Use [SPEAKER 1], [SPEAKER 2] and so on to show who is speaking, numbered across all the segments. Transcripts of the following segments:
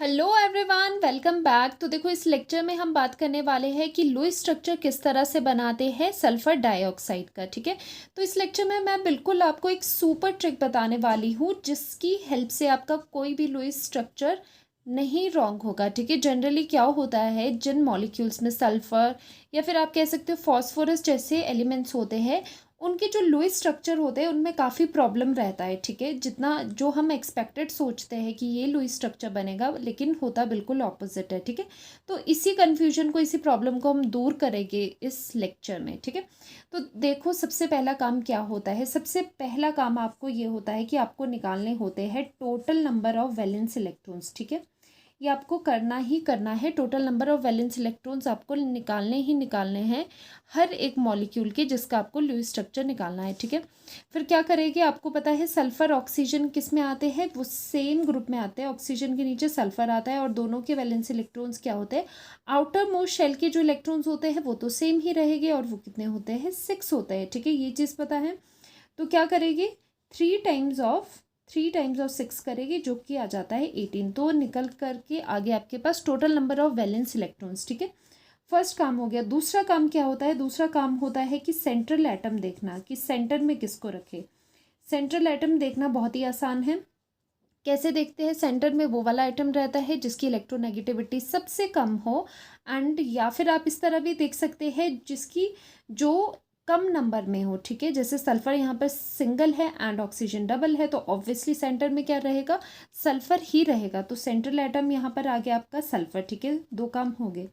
[SPEAKER 1] Hello everyone, welcome back. तो देखो, इस लेक्चर में हम बात करने वाले हैं कि लुईस स्ट्रक्चर किस तरह से बनाते हैं सल्फर डाइऑक्साइड का। ठीक है, तो इस लेक्चर में मैं बिल्कुल आपको एक सुपर ट्रिक बताने वाली हूँ जिसकी हेल्प से आपका कोई भी लुईस स्ट्रक्चर नहीं रॉन्ग होगा। ठीक है, जनरली क्या होता है, जिन मॉलिक्यूल्स में सल्फर या फिर आप कह सकते हो फॉस्फोरस जैसे एलिमेंट्स होते हैं, उनके जो लुईस स्ट्रक्चर होते हैं उनमें काफ़ी प्रॉब्लम रहता है। ठीक है, जितना जो हम एक्सपेक्टेड सोचते हैं कि ये लुईस स्ट्रक्चर बनेगा, लेकिन होता बिल्कुल ऑपोजिट है। ठीक है, तो इसी कन्फ्यूजन को, इसी प्रॉब्लम को हम दूर करेंगे इस लेक्चर में। ठीक है, तो देखो, सबसे पहला काम क्या होता है। सबसे पहला काम आपको ये होता है कि आपको निकालने होते हैं total number of valence electrons. ठीक है, ये आपको करना ही करना है। Total number of valence electrons आपको निकालने ही निकालने हैं हर एक मॉलिक्यूल के, जिसका आपको लुईस स्ट्रक्चर निकालना है। ठीक है, फिर क्या करेंगे, आपको पता है सल्फर ऑक्सीजन किस में आते हैं, वो सेम ग्रुप में आते हैं। ऑक्सीजन के नीचे सल्फर आता है और दोनों के वैलेंस इलेक्ट्रॉन्स क्या होते हैं, आउटर मोस्ट शेल के जो इलेक्ट्रॉन्स होते हैं वो तो सेम ही रहेंगे और वो कितने होते हैं, 6 होते हैं। ठीक है, ये चीज़ पता है। तो क्या करेगी, थ्री टाइम्स ऑफ 6 करेगी, जो कि आ जाता है 18। तो निकल करके आगे आपके पास total number of valence electrons. ठीक है, फर्स्ट काम हो गया। दूसरा काम क्या होता है, दूसरा काम होता है कि सेंट्रल एटम देखना, कि सेंटर में किसको रखे। सेंट्रल एटम देखना बहुत ही आसान है। कैसे देखते हैं, सेंटर में वो वाला एटम रहता है जिसकी इलेक्ट्रोनेगेटिविटी सबसे कम हो, एंड या फिर आप इस तरह भी देख सकते हैं जिसकी जो कम नंबर में हो। ठीक है, जैसे सल्फर यहाँ पर सिंगल है एंड ऑक्सीजन डबल है, तो ऑब्वियसली सेंटर में क्या रहेगा, सल्फर ही रहेगा। तो सेंट्रल एटम यहाँ पर आ गया आपका सल्फर। ठीक है, दो काम हो गए।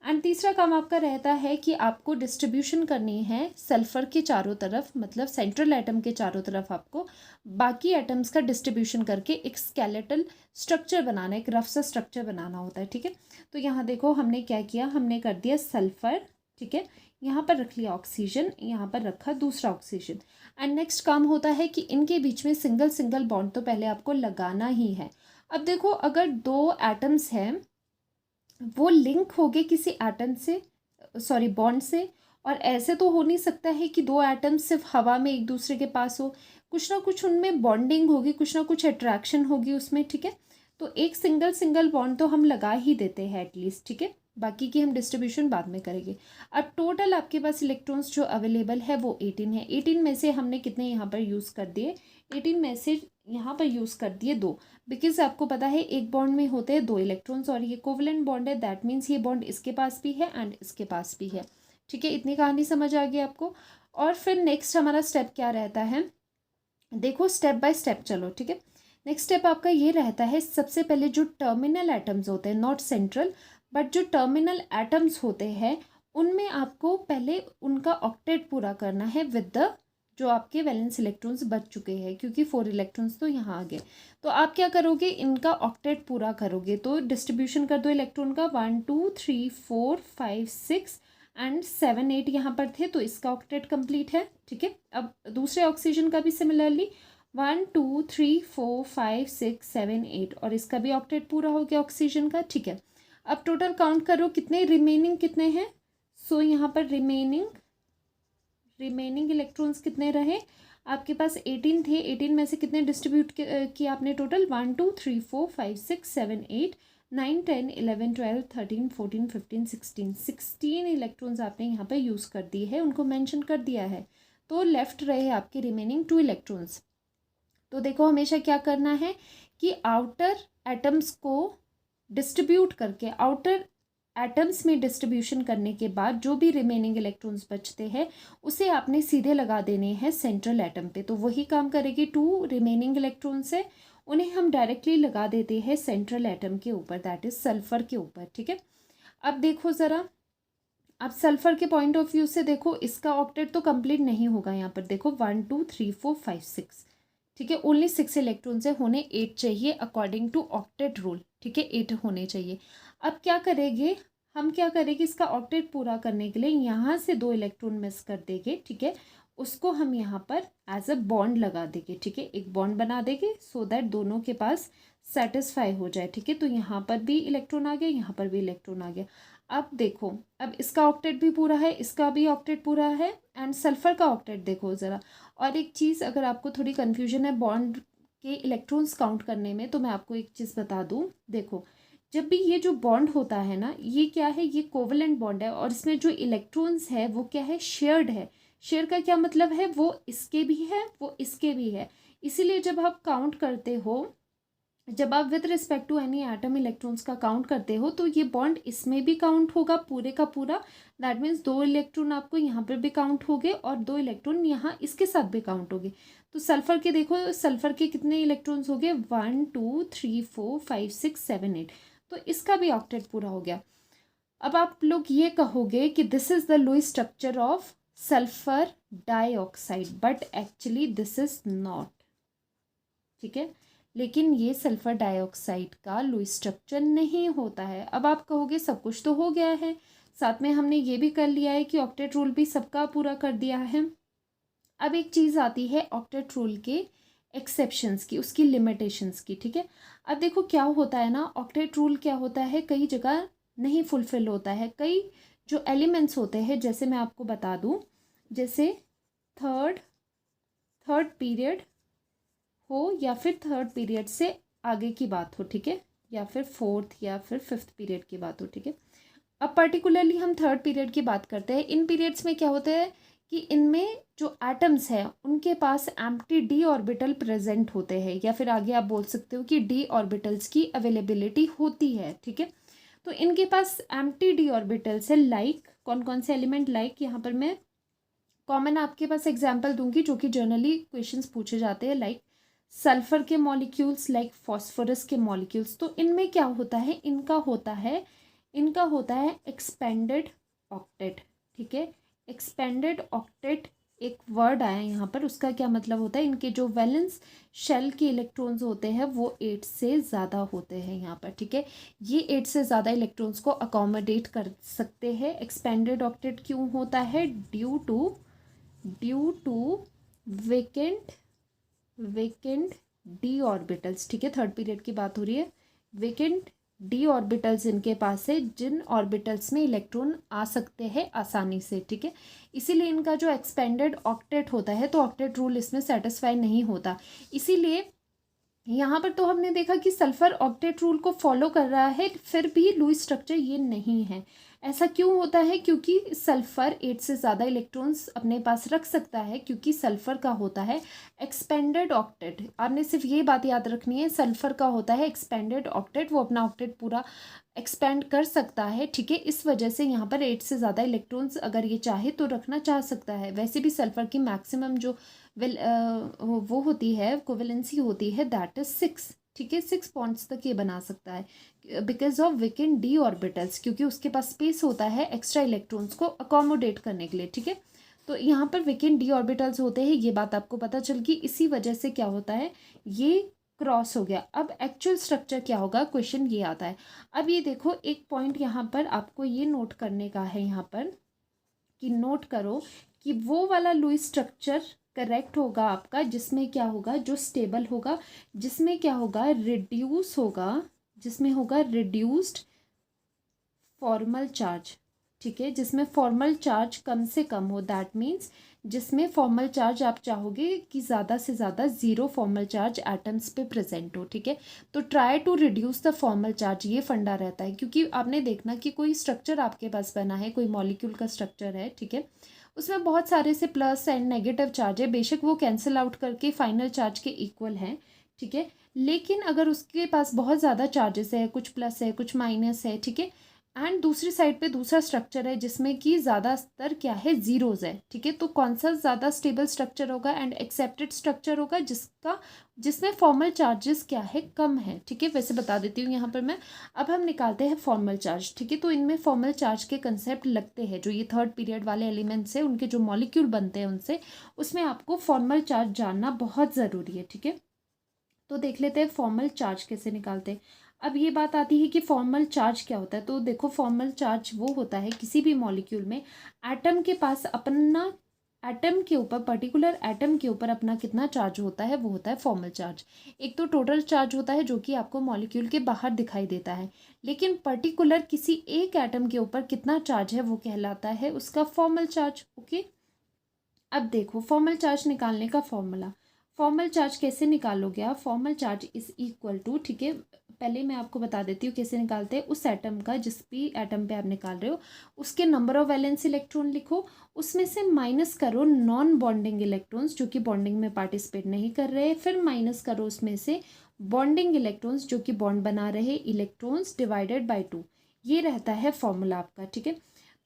[SPEAKER 1] एंड तीसरा काम आपका रहता है कि आपको डिस्ट्रीब्यूशन करनी है सल्फर के चारों तरफ, मतलब सेंट्रल एटम के चारों तरफ आपको बाकी एटम्स का डिस्ट्रीब्यूशन करके एक स्केलेटल स्ट्रक्चर बनाना, एक रफ सा स्ट्रक्चर बनाना होता है। ठीक है, तो यहाँ देखो हमने क्या किया, हमने कर दिया सल्फर। ठीक है, यहाँ पर रख लिया ऑक्सीजन, यहाँ पर रखा दूसरा ऑक्सीजन। एंड नेक्स्ट काम होता है कि इनके बीच में सिंगल सिंगल बॉन्ड तो पहले आपको लगाना ही है। अब देखो, अगर दो एटम्स हैं वो लिंक हो गए किसी एटम से, सॉरी बॉन्ड से, और ऐसे तो हो नहीं सकता है कि दो एटम्स सिर्फ हवा में एक दूसरे के पास हो, कुछ ना कुछ उनमें बॉन्डिंग होगी, कुछ ना कुछ अट्रैक्शन होगी उसमें। ठीक है, तो एक सिंगल सिंगल बॉन्ड तो हम लगा ही देते हैं एटलीस्ट। ठीक है, बाकी की हम डिस्ट्रीब्यूशन बाद में करेंगे। अब टोटल आपके पास इलेक्ट्रॉन्स जो अवेलेबल है वो 18 है। 18 में से हमने कितने यहाँ पर यूज़ कर दिए, 18 में से यहाँ पर यूज़ कर दिए 2, बिकॉज आपको पता है एक बॉन्ड में होते हैं 2 इलेक्ट्रॉन्स और ये कोवलेंट बॉन्ड है, दैट मीन्स ये बॉन्ड इसके पास भी है एंड इसके पास भी है। ठीक है, इतनी कहानी समझ आ गई आपको। और फिर नेक्स्ट हमारा स्टेप क्या रहता है, देखो स्टेप बाय स्टेप चलो। ठीक है, नेक्स्ट स्टेप आपका ये रहता है, सबसे पहले जो टर्मिनल एटम्स होते हैं, नॉट सेंट्रल बट जो टर्मिनल एटम्स होते हैं, उनमें आपको पहले उनका ऑक्टेट पूरा करना है विद द जो आपके वैलेंस इलेक्ट्रॉन्स बच चुके हैं, क्योंकि 4 इलेक्ट्रॉन्स तो यहाँ आ गए। तो आप क्या करोगे, इनका ऑक्टेट पूरा करोगे। तो डिस्ट्रीब्यूशन कर दो इलेक्ट्रॉन का, 1 2 3 4 5 6 एंड 7 8 यहाँ पर थे, तो इसका ऑक्टेट कंप्लीट है। ठीक है, अब दूसरे ऑक्सीजन का भी सिमिलरली 1 2 3 4 5 6 7 8 और इसका भी ऑक्टेट पूरा हो गया ऑक्सीजन का। ठीक है, अब टोटल काउंट करो कितने रिमेनिंग कितने हैं। सो यहाँ पर रिमेनिंग इलेक्ट्रॉन्स कितने रहे आपके पास, 18 थे। 18 में से कितने डिस्ट्रीब्यूट किया आपने, टोटल 1 2 3 4 5 6 7 8 9 10 11 12 13 14 15 16 इलेक्ट्रॉन्स आपने यहाँ पर यूज़ कर दिए हैं, उनको मेंशन कर दिया है। तो लेफ्ट रहे आपके रिमेनिंग 2 इलेक्ट्रॉन्स। तो देखो, हमेशा क्या करना है कि आउटर एटम्स को डिस्ट्रीब्यूट करके, आउटर एटम्स में डिस्ट्रीब्यूशन करने के बाद जो भी रिमेनिंग इलेक्ट्रॉन्स बचते हैं उसे आपने सीधे लगा देने हैं सेंट्रल एटम पे। तो वही काम करेगी, 2 रिमेनिंग इलेक्ट्रॉन्स है उन्हें हम डायरेक्टली लगा देते हैं सेंट्रल एटम के ऊपर, दैट इज सल्फर के ऊपर। ठीक है, अब देखो ज़रा, अब सल्फर के पॉइंट ऑफ व्यू से देखो, इसका ऑक्टेट तो कंप्लीट नहीं होगा। यहाँ पर देखो 1 2 3 4 5 6, ठीक है, ओनली 6 इलेक्ट्रॉन से होने 8 चाहिए अकॉर्डिंग टू ऑक्टेट रूल। ठीक है, 8 होने चाहिए। अब क्या करेंगे, हम क्या करेंगे, इसका ऑक्टेट पूरा करने के लिए यहाँ से 2 इलेक्ट्रॉन मिस कर देंगे। ठीक है, उसको हम यहाँ पर एज अ बॉन्ड लगा देंगे। ठीक है, एक बॉन्ड बना देंगे सो दैट दोनों के पास सेटिस्फाई हो जाए। ठीक है, तो यहाँ पर भी इलेक्ट्रॉन आ गया, यहाँ पर भी इलेक्ट्रॉन आ गया। अब देखो, अब इसका ऑक्टेट भी पूरा है, इसका भी ऑक्टेट पूरा है, एंड सल्फर का ऑक्टेट देखो ज़रा। और एक चीज़, अगर आपको थोड़ी कन्फ्यूजन है बॉन्ड के इलेक्ट्रॉन्स काउंट करने में, तो मैं आपको एक चीज़ बता दूँ। देखो, जब भी ये जो बॉन्ड होता है ना, ये क्या है, ये कोवलेंट बॉन्ड है और इसमें जो इलेक्ट्रॉन्स है वो क्या है, शेयर्ड है। शेयर का क्या मतलब है, वो इसके भी है वो इसके भी है। इसीलिए जब आप काउंट करते हो, जब आप with respect to any atom electrons का काउंट करते हो, तो ये बॉन्ड इसमें भी काउंट होगा पूरे का पूरा। दैट मीन्स 2 इलेक्ट्रॉन आपको यहाँ पर भी काउंट हो गए और 2 इलेक्ट्रॉन यहाँ इसके साथ भी काउंट हो गए। तो सल्फर के देखो, सल्फर के कितने इलेक्ट्रॉन्स हो गए, 1 2 3 4 5 6 7 8। तो इसका भी ऑक्टेट पूरा हो गया। अब आप लोग ये कहोगे कि this is the Lewis structure of sulphur dioxide, but actually this is not, ठीक है। लेकिन ये सल्फर डाइऑक्साइड का लुईस स्ट्रक्चर नहीं होता है। अब आप कहोगे सब कुछ तो हो गया है, साथ में हमने ये भी कर लिया है कि ऑक्टेट रूल भी सबका पूरा कर दिया है। अब एक चीज़ आती है ऑक्टेट रूल के एक्सेप्शंस की, उसकी लिमिटेशंस की, ठीक है। अब देखो क्या होता है ना, ऑक्टेट रूल क्या होता है, कई जगह नहीं फुलफिल होता है। कई जो एलिमेंट्स होते हैं, जैसे मैं आपको बता दूं, जैसे थर्ड पीरियड हो या फिर थर्ड पीरियड से आगे की बात हो, ठीक है, या फिर फोर्थ या फिर फिफ्थ पीरियड की बात हो, ठीक है। अब पर्टिकुलरली हम थर्ड पीरियड की बात करते हैं। इन पीरियड्स में क्या होता है कि इनमें जो एटम्स हैं उनके पास एम्प्टी डी ऑर्बिटल प्रेजेंट होते हैं, या फिर आगे आप बोल सकते हो कि डी ऑर्बिटल्स की अवेलेबिलिटी होती है, ठीक है। तो इनके पास एम्प्टी डी ऑर्बिटल्स है। लाइक कौन कौन से एलिमेंट, लाइक यहाँ पर मैं कॉमन आपके पास एग्जाम्पल दूंगी जो कि जनरली क्वेश्चंस पूछे जाते हैं, लाइक सल्फर के मॉलिक्यूल्स, लाइक फॉस्फोरस के मॉलिक्यूल्स। तो इनमें क्या होता है, इनका होता है एक्सपेंडेड ऑक्टेट, ठीक है। एक्सपेंडेड ऑक्टेट एक वर्ड आया यहाँ पर, उसका क्या मतलब होता है, इनके जो वैलेंस शेल के इलेक्ट्रॉन्स होते हैं वो 8 से ज़्यादा होते हैं यहाँ पर, ठीक है। ये 8 से ज़्यादा इलेक्ट्रॉन्स को अकोमोडेट कर सकते हैं। एक्सपेंडेड ऑक्टेट क्यों होता है, due to vacant D orbitals, ठीक है। थर्ड पीरियड की बात हो रही है। वेकेंट डी ऑर्बिटल्स इनके पास है, जिन ऑर्बिटल्स में इलेक्ट्रॉन आ सकते हैं आसानी से, ठीक है। इसीलिए इनका जो एक्सपेंडेड ऑक्टेट होता है, तो ऑक्टेट रूल इसमें सेटिस्फाई नहीं होता। इसीलिए यहाँ पर तो हमने देखा कि सल्फर ऑक्टेट रूल को फॉलो कर रहा है, फिर भी लुईस स्ट्रक्चर ये नहीं है। ऐसा क्यों होता है, क्योंकि सल्फर 8 से ज़्यादा इलेक्ट्रॉन्स अपने पास रख सकता है, क्योंकि सल्फर का होता है एक्सपेंडेड ऑक्टेट। आपने सिर्फ ये बात याद रखनी है, सल्फर का होता है एक्सपेंडेड ऑक्टेट, वो अपना ऑक्टेट पूरा एक्सपेंड कर सकता है, ठीक है। इस वजह से यहाँ पर 8 से ज़्यादा इलेक्ट्रॉन्स अगर ये चाहे तो रखना चाह सकता है। वैसे भी सल्फर की मैक्सिमम जो वो होती है, कोवेलेंसी होती है, दैट इज 6, ठीक है। 6 बॉन्ड्स तक ये बना सकता है because of vacant D orbitals, क्योंकि उसके पास स्पेस होता है एक्स्ट्रा इलेक्ट्रॉन्स को अकोमोडेट करने के लिए, ठीक है। तो यहाँ पर वेकेंट डी ऑर्बिटल्स होते हैं, ये बात आपको पता चल गई। इसी वजह से क्या होता है, ये क्रॉस हो गया। अब एक्चुअल स्ट्रक्चर क्या होगा, क्वेश्चन ये आता है। अब ये देखो, एक पॉइंट यहाँ पर आपको ये नोट करने का है, यहाँ पर कि नोट करो कि वो वाला लुईस स्ट्रक्चर करेक्ट होगा आपका, जिसमें क्या होगा, जो स्टेबल होगा, जिसमें क्या होगा, रिड्यूस होगा, जिसमें होगा रिड्यूस्ड फॉर्मल चार्ज, ठीक है। जिसमें फॉर्मल चार्ज कम से कम हो, दैट मीन्स जिसमें फॉर्मल चार्ज आप चाहोगे कि ज़्यादा से ज़्यादा 0 फॉर्मल चार्ज एटम्स पे प्रेजेंट हो, ठीक है। तो try to reduce the formal charge, ये फंडा रहता है। क्योंकि आपने देखना कि कोई स्ट्रक्चर आपके पास बना है, कोई मॉलिक्यूल का स्ट्रक्चर है, ठीक है, उसमें बहुत सारे से प्लस एंड नेगेटिव चार्ज है। बेशक वो कैंसिल आउट करके फाइनल चार्ज के इक्वल हैं, ठीक है। लेकिन अगर उसके पास बहुत ज़्यादा चार्जेस है, कुछ प्लस है कुछ माइनस है, ठीक है, एंड दूसरी साइड पे दूसरा स्ट्रक्चर है जिसमें कि ज़्यादातर क्या है, जीरोज़ है, ठीक है। तो कौन सा ज़्यादा स्टेबल स्ट्रक्चर होगा एंड एक्सेप्टेड स्ट्रक्चर होगा, जिसमें फॉर्मल चार्जेस क्या है, कम है, ठीक है। वैसे बता देती हूँ यहाँ पर मैं। अब हम निकालते हैं फॉर्मल चार्ज, ठीक है। तो इनमें फॉर्मल चार्ज के कंसेप्ट लगते हैं, जो ये थर्ड पीरियड वाले एलिमेंट्स है, उनके जो मॉलिक्यूल बनते हैं उनसे, उसमें आपको फॉर्मल चार्ज जानना बहुत ज़रूरी है, ठीक है। तो देख लेते हैं फॉर्मल चार्ज कैसे निकालते हैं। अब ये बात आती है कि फॉर्मल चार्ज क्या होता है। तो देखो, फॉर्मल चार्ज वो होता है किसी भी मॉलिक्यूल में एटम के पास अपना, एटम के ऊपर, पर्टिकुलर एटम के ऊपर अपना कितना चार्ज होता है, वो होता है फॉर्मल चार्ज। एक तो टोटल चार्ज होता है जो कि आपको मॉलिक्यूल के बाहर दिखाई देता है, लेकिन पर्टिकुलर किसी एक एटम के ऊपर कितना चार्ज है वो कहलाता है उसका फॉर्मल चार्ज, ओके। अब देखो फॉर्मल चार्ज निकालने का फॉर्मूला, फॉर्मल चार्ज कैसे निकालोगे आप, formal charge is equal to, ठीक है, पहले मैं आपको बता देती हूँ कैसे निकालते हैं। उस एटम का, जिस भी एटम पे आप निकाल रहे हो, उसके नंबर ऑफ वैलेंस इलेक्ट्रॉन लिखो, उसमें से माइनस करो नॉन बॉन्डिंग इलेक्ट्रॉन्स जो कि बॉन्डिंग में पार्टिसिपेट नहीं कर रहे, फिर माइनस करो उसमें से बॉन्डिंग इलेक्ट्रॉन्स जो कि बॉन्ड बना रहे इलेक्ट्रॉन्स, डिवाइडेड बाय 2। ये रहता है फॉर्मूला आपका, ठीक है।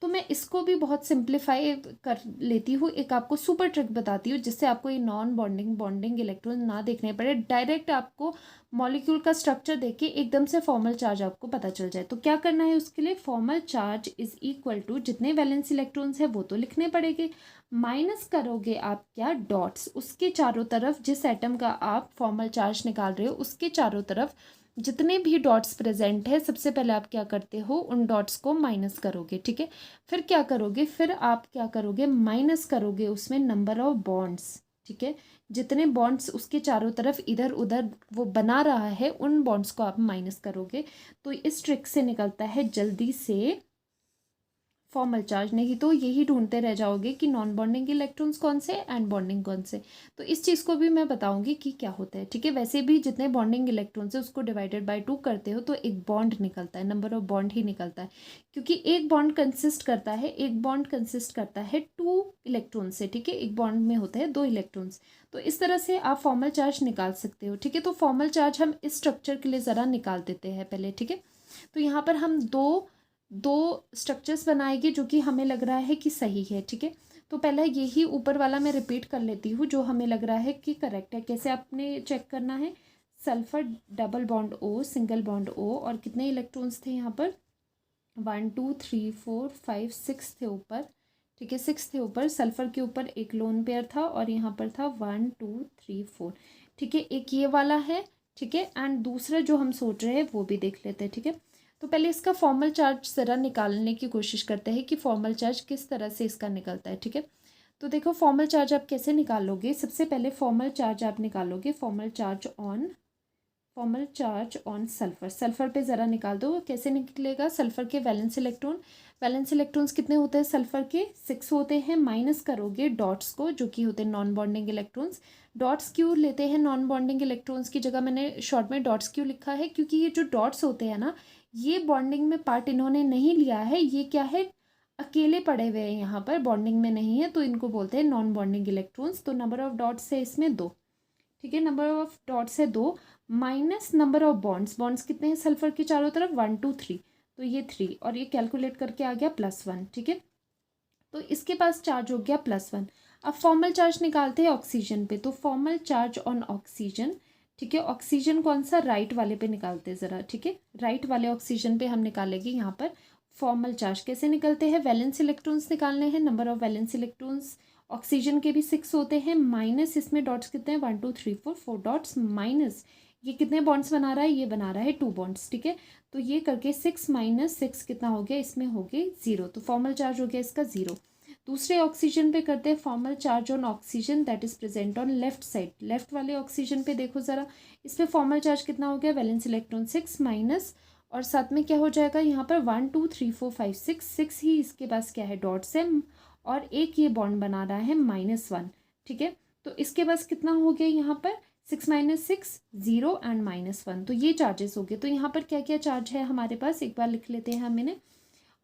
[SPEAKER 1] तो मैं इसको भी बहुत सिंप्लीफाई कर लेती हूँ, एक आपको सुपर ट्रिक बताती हूँ जिससे आपको ये नॉन बॉन्डिंग बॉन्डिंग इलेक्ट्रॉन ना देखने पड़े, डायरेक्ट आपको मॉलिक्यूल का स्ट्रक्चर देख के एकदम से फॉर्मल चार्ज आपको पता चल जाए। तो क्या करना है उसके लिए, formal charge is equal to जितने वैलेंस इलेक्ट्रॉन्स है वो तो लिखने पड़ेंगे, माइनस करोगे आप क्या, डॉट्स, उसके चारों तरफ, जिस एटम का आप फॉर्मल चार्ज निकाल रहे हो उसके चारों तरफ जितने भी डॉट्स प्रेजेंट है, सबसे पहले आप क्या करते हो, उन डॉट्स को माइनस करोगे, ठीक है। फिर क्या करोगे, फिर आप क्या करोगे, माइनस करोगे उसमें नंबर ऑफ बॉन्ड्स, ठीक है। जितने बॉन्ड्स उसके चारों तरफ इधर उधर वो बना रहा है, उन बॉन्ड्स को आप माइनस करोगे। तो इस ट्रिक से निकलता है जल्दी से फॉर्मल चार्ज, नहीं तो यही ढूंढते रह जाओगे कि नॉन बॉन्डिंग इलेक्ट्रॉन्स कौन से एंड बॉन्डिंग कौन से। तो इस चीज़ को भी मैं बताऊंगी कि क्या होता है, ठीक है। वैसे भी जितने बॉन्डिंग इलेक्ट्रॉन्स है उसको डिवाइडेड बाय 2 करते हो तो एक बॉन्ड निकलता है, नंबर ऑफ बॉन्ड ही निकलता है, क्योंकि एक बॉन्ड कंसिस्ट करता है, एक बॉन्ड कंसिस्ट करता है 2 इलेक्ट्रॉन से, ठीक है। एक बॉन्ड में होते हैं 2 इलेक्ट्रॉन्स। तो इस तरह से आप फॉर्मल चार्ज निकाल सकते हो, ठीक है। तो फॉर्मल चार्ज हम इस स्ट्रक्चर के लिए ज़रा निकाल देते हैं पहले, ठीक है। तो यहाँ पर हम दो स्ट्रक्चर्स बनाएंगे जो कि हमें लग रहा है कि सही है, ठीक है। तो पहला यही ऊपर वाला मैं रिपीट कर लेती हूँ जो हमें लग रहा है कि करेक्ट है। कैसे आपने चेक करना है, sulphur double bond O, single bond O, और कितने इलेक्ट्रॉन्स थे यहाँ पर, 1 2 3 4 5 6 थे ऊपर, ठीक है, 6 थे ऊपर। सल्फर के ऊपर एक लोन पेयर था और यहाँ पर था 1 2 3 4, ठीक है। एक ये वाला है, ठीक है। एंड दूसरा जो हम सोच रहे हैं वो भी देख लेते हैं, ठीक है। तो पहले इसका फॉर्मल चार्ज ज़रा निकालने की कोशिश करते हैं कि फॉर्मल चार्ज किस तरह से इसका निकलता है, ठीक है। तो देखो फॉर्मल चार्ज आप कैसे निकालोगे, सबसे पहले फॉर्मल चार्ज आप निकालोगे, formal charge on sulphur, sulphur पे ज़रा निकाल दो। कैसे निकलेगा, सल्फर के वैलेंस इलेक्ट्रॉन्स कितने होते हैं सल्फर के, 6 होते हैं। माइनस करोगे डॉट्स को जो कि होते हैं नॉन बॉन्डिंग इलेक्ट्रॉन्स। डॉट्स क्यों लेते हैं नॉन बॉन्डिंग इलेक्ट्रॉन्स की जगह, मैंने शॉर्ट में डॉट्स क्यों लिखा है, क्योंकि ये जो डॉट्स होते हैं ना, ये बॉन्डिंग में पार्ट इन्होंने नहीं लिया है, ये क्या है, अकेले पड़े हुए हैं यहाँ पर, बॉन्डिंग में नहीं है, तो इनको बोलते हैं नॉन बॉन्डिंग इलेक्ट्रॉन्स। तो नंबर ऑफ डॉट्स है इसमें 2, ठीक है, नंबर ऑफ डॉट्स है 2, माइनस नंबर ऑफ बॉन्ड्स कितने हैं सल्फर के चारों तरफ, 1 2 3, तो ये 3, और ये कैलकुलेट करके आ गया +1, ठीक है। तो इसके पास चार्ज हो गया +1। अब फॉर्मल चार्ज निकालते हैं ऑक्सीजन पे, तो फॉर्मल चार्ज ऑन ऑक्सीजन, ठीक है। ऑक्सीजन कौन सा, राइट वाले पे निकालते हैं ज़रा, ठीक है। राइट वाले ऑक्सीजन पे हम निकालेंगे यहाँ पर फॉर्मल चार्ज। कैसे निकलते हैं, वैलेंस इलेक्ट्रॉन्स निकालने हैं, number of valence electrons oxygen के भी 6 होते हैं, माइनस इसमें डॉट्स कितने हैं, 1 2 3 4, 4 डॉट्स, माइनस ये कितने बॉन्ड्स बना रहा है, ये बना रहा है 2 बॉन्ड्स, ठीक है। तो ये करके 6 माइनस 6 कितना हो गया, इसमें हो गए 0, तो फॉर्मल चार्ज हो गया इसका 0। दूसरे ऑक्सीजन पे करते हैं formal charge on oxygen that is present on left side, left वाले ऑक्सीजन पे देखो ज़रा, इस पर फॉर्मल चार्ज कितना हो गया, वैलेंस इलेक्ट्रॉन 6 माइनस, और साथ में क्या हो जाएगा यहाँ पर 1 2 3 4 5 6 ही इसके पास क्या है, डॉट्स है, और एक ये बॉन्ड बना रहा है -1, ठीक है। तो इसके पास कितना हो गया यहाँ पर 6 - 6 0 एंड -1, तो ये चार्जेस हो गए। तो यहाँ पर क्या क्या चार्ज है हमारे पास, एक बार लिख लेते हैं हमने।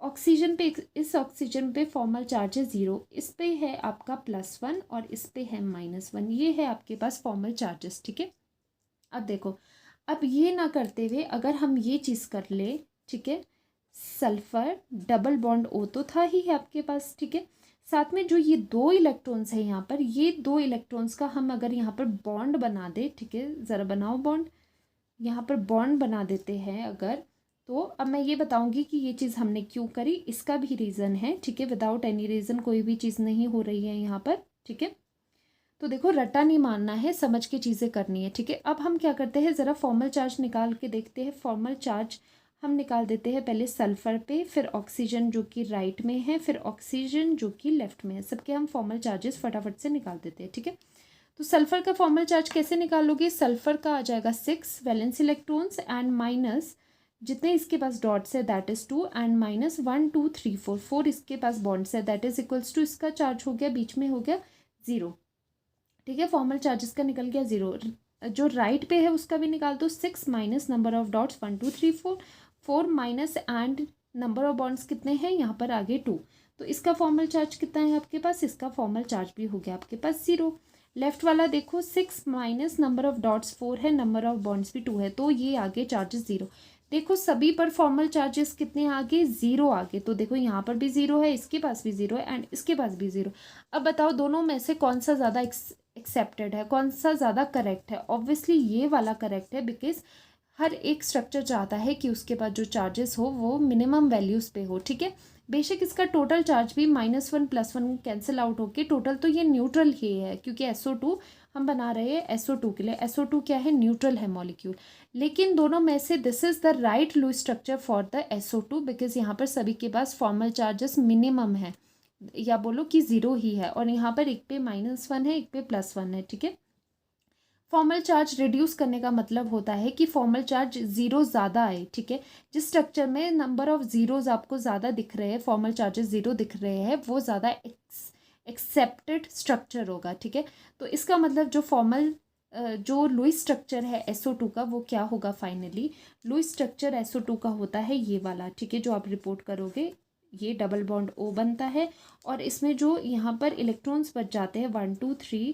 [SPEAKER 1] ऑक्सीजन पे, इस ऑक्सीजन पे फॉर्मल चार्ज है 0, इस पे है आपका +1 और इस पे है -1, ये है आपके पास फॉर्मल चार्जेस, ठीक है। अब देखो, अब ये ना करते हुए अगर हम ये चीज़ कर ले, ठीक है, सल्फर डबल बॉन्ड O तो था ही है आपके पास, ठीक है। साथ में जो ये 2 इलेक्ट्रॉन्स है यहाँ पर, ये 2 इलेक्ट्रॉन्स का हम अगर यहाँ पर बॉन्ड बना दे, ठीक है, ज़रा बनाओ बॉन्ड, यहाँ पर बॉन्ड बना देते हैं अगर, तो अब मैं ये बताऊंगी कि ये चीज़ हमने क्यों करी, इसका भी रीज़न है, ठीक है। विदाउट एनी रीज़न कोई भी चीज़ नहीं हो रही है यहाँ पर, ठीक है। तो देखो रट्टा नहीं मानना है, समझ के चीज़ें करनी है, ठीक है। अब हम क्या करते हैं, ज़रा फॉर्मल चार्ज निकाल के देखते हैं। फॉर्मल चार्ज हम निकाल देते हैं पहले सल्फ़र पे, फिर ऑक्सीजन जो कि राइट में है, फिर ऑक्सीजन जो कि लेफ्ट में है, सबके हम फॉर्मल चार्जेस फटाफट से निकाल देते हैं, ठीक है। तो सल्फ़र का फॉर्मल चार्ज कैसे निकालोगे, सल्फ़र का आ जाएगा 6 वैलेंस इलेक्ट्रॉन्स एंड माइनस जितने इसके पास डॉट्स है दैट इज़ 2 एंड माइनस 1 2 3 4, 4 इसके पास बॉन्ड्स है दैट इज इक्वल्स टू, इसका चार्ज हो गया बीच में हो गया 0, ठीक है। फॉर्मल चार्जेस का निकल गया 0। जो राइट पे है उसका भी निकाल दो। 6 minus number of dots 1 2 3 4, 4 minus and number of bonds कितने हैं यहाँ पर आगे 2, तो इसका फॉर्मल चार्ज कितना है आपके पास, इसका फॉर्मल चार्ज भी हो गया आपके पास 0। लेफ्ट वाला देखो 6 माइनस नंबर ऑफ डॉट्स 4 है, नंबर ऑफ बॉन्ड्स भी 2 है, तो ये आगे चार्जेस 0। देखो सभी पर फॉर्मल चार्जेस कितने आगे, 0 आगे, तो देखो यहाँ पर भी 0 है, इसके पास भी 0 है एंड इसके पास भी 0। अब बताओ दोनों में से कौन सा ज़्यादा एक्सेप्टेड है, कौन सा ज़्यादा करेक्ट है। ऑब्वियसली ये वाला करेक्ट है, बिकॉज हर एक स्ट्रक्चर चाहता है कि उसके पास जो चार्जेस हो वो मिनिमम वैल्यूज़ पे हो, ठीक है। बेशक इसका टोटल चार्ज भी -1 +1 कैंसिल आउट होके टोटल तो ये न्यूट्रल ही है, क्योंकि SO2 हम बना रहे हैं SO2 के लिए। SO2 क्या है, न्यूट्रल है मॉलिक्यूल। लेकिन दोनों में से this is the right Lewis structure for the SO2, because यहाँ पर सभी के पास फॉर्मल चार्जेस मिनिमम है, या बोलो कि 0 ही है, और यहाँ पर एक पे -1 है, एक पे +1 है, ठीक है। फॉर्मल चार्ज रिड्यूस करने का मतलब होता है कि फॉर्मल चार्ज 0 ज़्यादा आए, ठीक है। जिस स्ट्रक्चर में नंबर ऑफ ज़ीरोज़ आपको ज़्यादा दिख रहे हैं, फॉर्मल चार्जेस 0 दिख रहे हैं, वो ज़्यादा एक्सेप्टेड स्ट्रक्चर होगा, ठीक है। तो इसका मतलब जो फॉर्मल जो लुईस स्ट्रक्चर है SO2 का, वो क्या होगा फाइनली, लुईस स्ट्रक्चर SO2 का होता है ये वाला, ठीक है, जो आप रिपोर्ट करोगे। ये डबल बॉन्ड O बनता है और इसमें जो यहाँ पर इलेक्ट्रॉन्स बच जाते हैं 1 2 3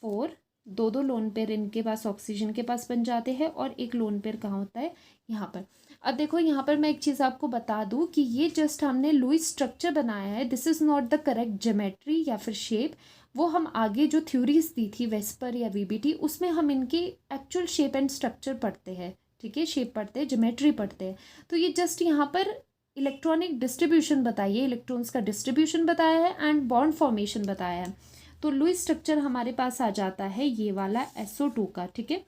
[SPEAKER 1] 4, दो दो लोन पेयर इनके पास ऑक्सीजन के पास बन जाते हैं, और एक लोन पेयर कहाँ होता है, यहाँ पर। अब देखो यहाँ पर मैं एक चीज़ आपको बता दूँ कि ये जस्ट हमने लुईस स्ट्रक्चर बनाया है, this is not the correct geometry या फिर शेप। वो हम आगे जो थ्योरीज दी थी वेस्पर या VBT, उसमें हम इनकी एक्चुअल शेप एंड स्ट्रक्चर पढ़ते हैं, ठीक है, शेप पढ़ते हैं, ज्योमेट्री पढ़ते हैं। तो ये जस्ट यहाँ पर इलेक्ट्रॉनिक डिस्ट्रीब्यूशन बताइए, इलेक्ट्रॉन्स का डिस्ट्रीब्यूशन बताया है एंड बॉन्ड फॉर्मेशन बताया है। तो लुईस स्ट्रक्चर हमारे पास आ जाता है ये वाला SO2 का, ठीक है।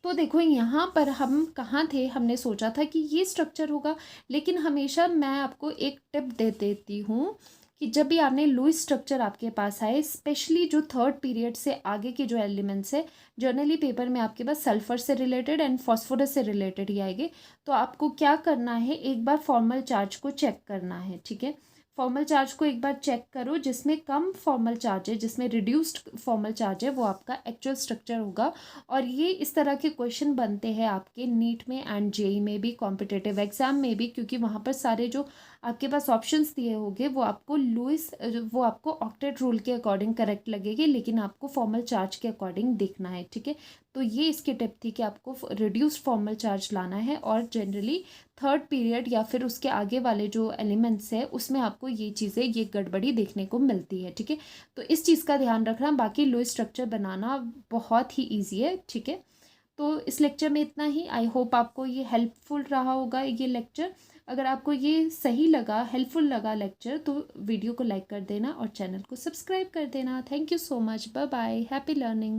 [SPEAKER 1] तो देखो यहाँ पर हम कहाँ थे, हमने सोचा था कि ये स्ट्रक्चर होगा, लेकिन हमेशा मैं आपको एक टिप दे देती हूँ कि जब भी आपने लुईस स्ट्रक्चर आपके पास आए, स्पेशली जो थर्ड पीरियड से आगे के जो एलिमेंट्स है, जर्नली पेपर में आपके पास सल्फर से रिलेटेड एंड फॉस्फोरस से रिलेटेड ही आएंगे, तो आपको क्या करना है, एक बार फॉर्मल चार्ज को चेक करना है, ठीक है। फॉर्मल चार्ज को एक बार चेक करो, जिसमें कम फॉर्मल चार्ज है, जिसमें रिड्यूस्ड फॉर्मल चार्ज है, वो आपका एक्चुअल स्ट्रक्चर होगा। और ये इस तरह के क्वेश्चन बनते हैं आपके नीट में एंड JEE में भी, कॉम्पिटिटिव एग्जाम में भी, क्योंकि वहाँ पर सारे जो आपके पास ऑप्शंस दिए होंगे वो आपको ऑक्टेट रूल के अकॉर्डिंग करेक्ट लगेगी, लेकिन आपको फॉर्मल चार्ज के अकॉर्डिंग देखना है, ठीक है। तो ये इसकी टिप थी कि आपको रिड्यूस्ड फॉर्मल चार्ज लाना है, और जनरली थर्ड पीरियड या फिर उसके आगे वाले जो एलिमेंट्स है उसमें आपको ये चीज़ें, ये गड़बड़ी देखने को मिलती है, ठीक है। तो इस चीज़ का ध्यान रखना। बाकी लुईस स्ट्रक्चर बनाना बहुत ही ईजी है, ठीक है। तो इस लेक्चर में इतना ही। आई होप आपको ये हेल्पफुल रहा होगा ये लेक्चर। अगर आपको ये सही लगा, हेल्पफुल लगा लेक्चर, तो वीडियो को लाइक कर देना और चैनल को सब्सक्राइब कर देना। Thank you so much, bye bye, happy learning.